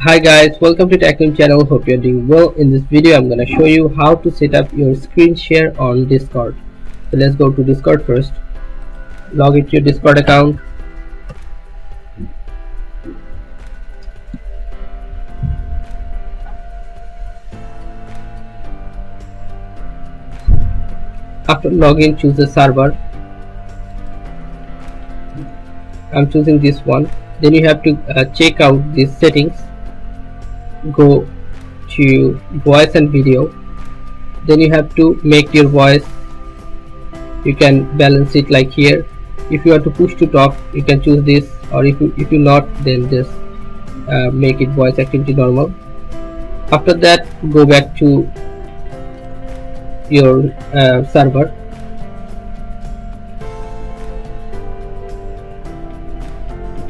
Hi guys, welcome to TechNews channel. Hope you're doing well. In this video, I'm gonna show you how to set up your screen share on Discord. So let's go to Discord first. Log into your Discord account. After login, choose the server. I'm choosing this one. Then you have to check out these settings. Go to voice and video. Then you have to make your voice. You can balance it like here. If you want to push to talk, you can choose this, or if you not, then just make it voice activity normal. After that, go back to your server.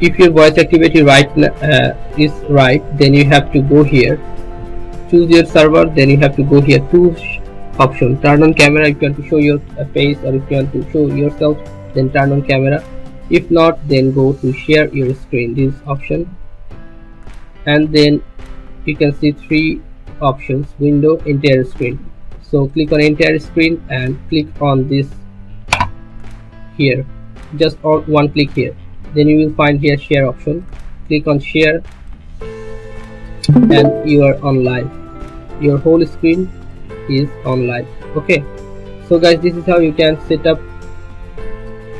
If your voice activity is right, then you have to go here, choose your server. Then you have to go here to option, turn on camera. If you want to show your face, or if you want to show yourself, then turn on camera. If not, then go to share your screen, this option, and then you can see three options: window, entire screen. So click on entire screen and click on this here, just on one click here. Then you will find here share option. Click on share and you are on live. Your whole screen is on live. Okay, so guys, this is how you can set up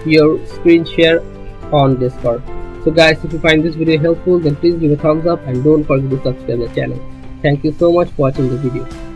your screen share on Discord. So guys, if you find this video helpful, then please give a thumbs up and don't forget to subscribe the channel. Thank you so much for watching the video.